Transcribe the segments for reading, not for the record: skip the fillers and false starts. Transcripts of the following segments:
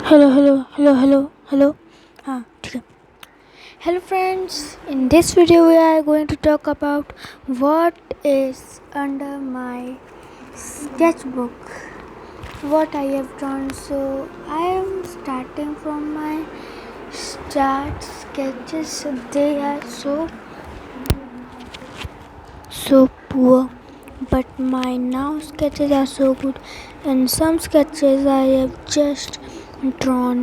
Hello hello hello hello hello हाँ ठीक है. Hello friends, in this video we are going to talk about what is under my sketchbook, what I have drawn. So I am starting from my start sketches. They are so poor, but my now sketches are so good, and some sketches I have just drawn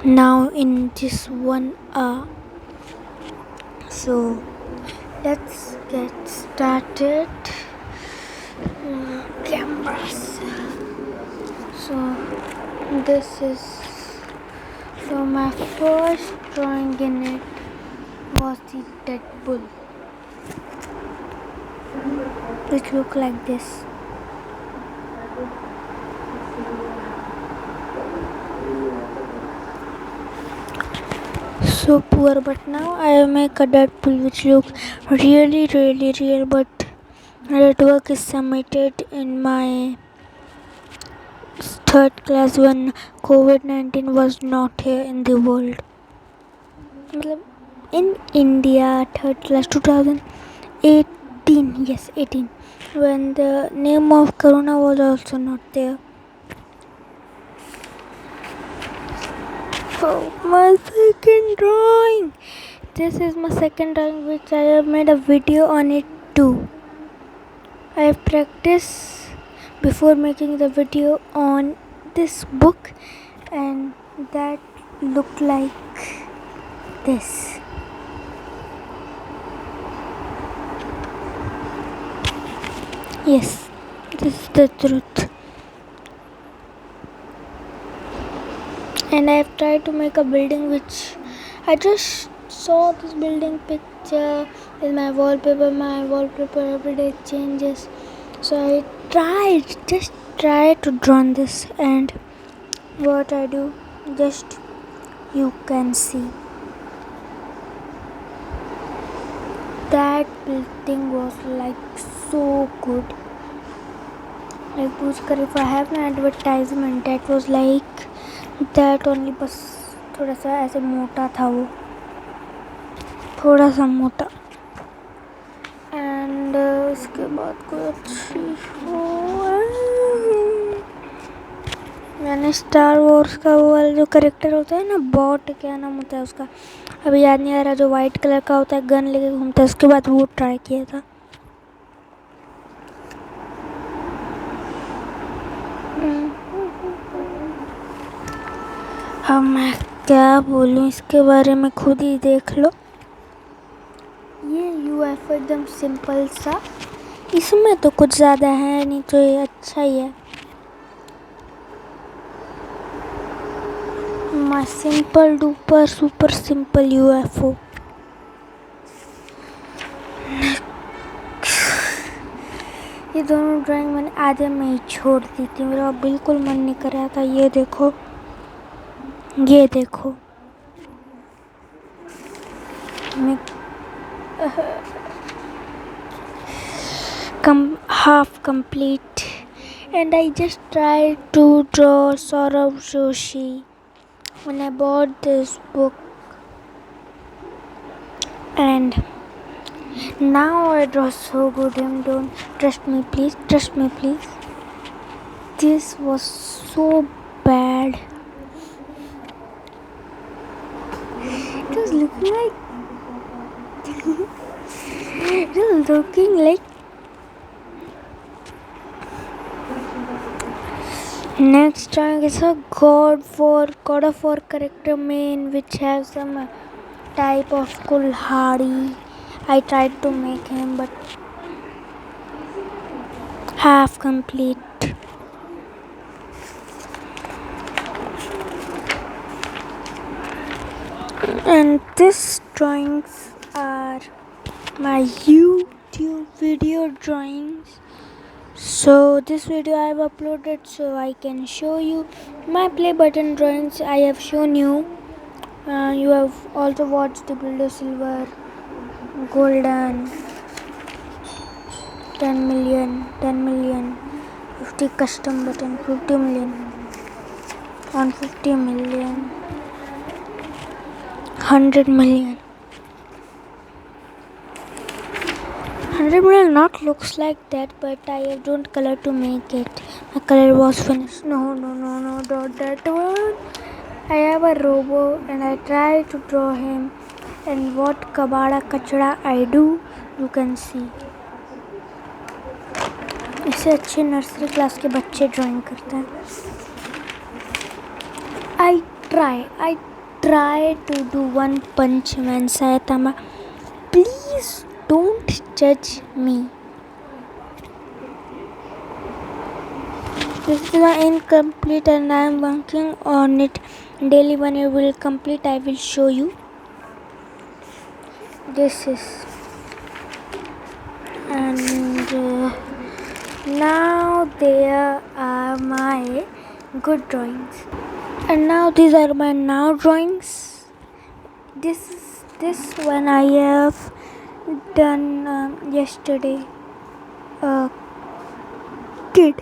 now in this 1 hour. So let's get started. Cameras. So this is my first drawing in it was the Deadpool, which look like this. So poor, but now I make a Deadpool which looks really real, but artwork is submitted in my third class when COVID-19 was not here in the world. In India, third class 2018, yes 18, when the name of Corona was also not there. Oh, my second drawing. This is my second drawing which I have made a video on it too. I have practiced before making the video on this book, and that looked like this. Yes, this is the truth. And I have tried to make a building which I just saw this building picture with my wallpaper. My wallpaper every day changes, so I just tried to draw this, and what I do, just you can see that building was like so good. Like Burj Khalifa have an advertisement that was like that only, बस थोड़ा सा ऐसे मोटा था वो, थोड़ा सा मोटा. एंड उसके बाद कोई अच्छी मैंने स्टार वॉर्स का वो वाला जो करेक्टर होता है ना, बॉट क्या नाम होता है उसका, अभी याद नहीं आ रहा, जो वाइट कलर का होता है, गन लेके घूमता है, उसके बाद वो ट्राई किया था. अब मैं क्या बोलूँ इसके बारे में, खुद ही देख लो. ये यूएफओ एकदम सिंपल सा, इसमें तो कुछ ज़्यादा है नहीं, तो ये अच्छा ही है. My simple duper super simple UFO. ये दोनों ड्राइंग मैंने आधे में ही छोड़ दी थी, मेरा बिल्कुल मन नहीं कर रहा था. ये देखो, ये देखो, half complete, and I just tried to draw Saurav Joshi when I bought this book, and now I draw so good. Don't trust me, please. Trust me, please. This was so bad. It was looking like it was looking like. Next drawing is a God of War character main, which has some type of Kulhari. I tried to make him, but half complete. And these drawings are my YouTube video drawings. So this video I have uploaded so I can show you my play button drawings. I have shown you. You have also watched the Builder Silver, Golden, 10 million, 50 custom button, 50 million. 150 million, 100 million. 100 million not looks like that, but I don't color to make it. My color was finished. No, not that one. I have a robo and I try to draw him, and what kabada kachada I do, you can see. इससे अच्छे nursery class के बच्चे drawing करते हैं. I try to do one punch man Sayatama. Please don't judge me. This is incomplete and I am working on it daily. When it will complete, I will show you. This is, and now there are my good drawings, and now these are my now drawings. This one I have done yesterday. A kid.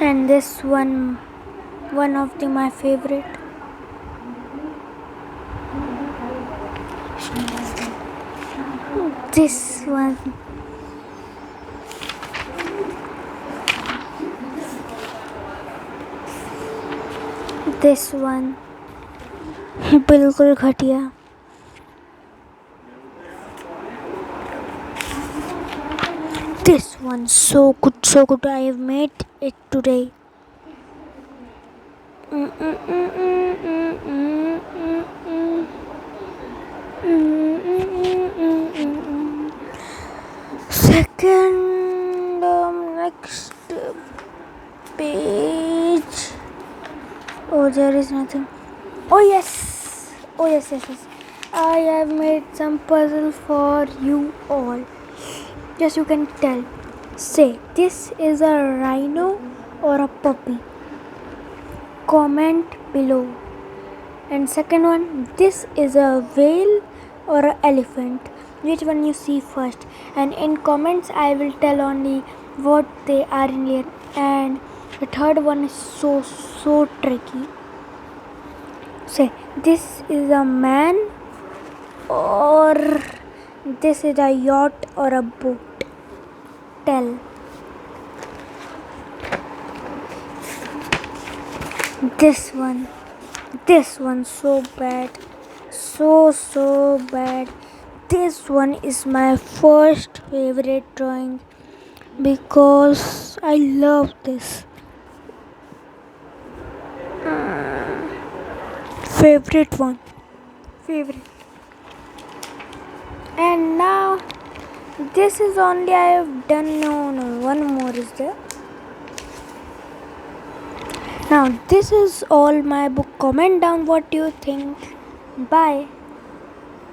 And this one of my favorite. This one. This one. बिल्कुल घटिया. This one so good. I have made it today. Second, next page. Oh, there is nothing. Oh yes. I have made some puzzle for you all. Yes, you can tell. Say, this is a rhino or a puppy? Comment below. And second one, this is a whale or an elephant? Which one you see first? And in comments, I will tell only what they are in here. And the third one is so tricky. Say, this is a man or this is a yacht or a boat? Tell. This one so bad, so bad. This one is my first favorite drawing because I love this. Favorite. And now this is only I have done. No, one more is there. Now this is all my book. Comment down what you think. Bye.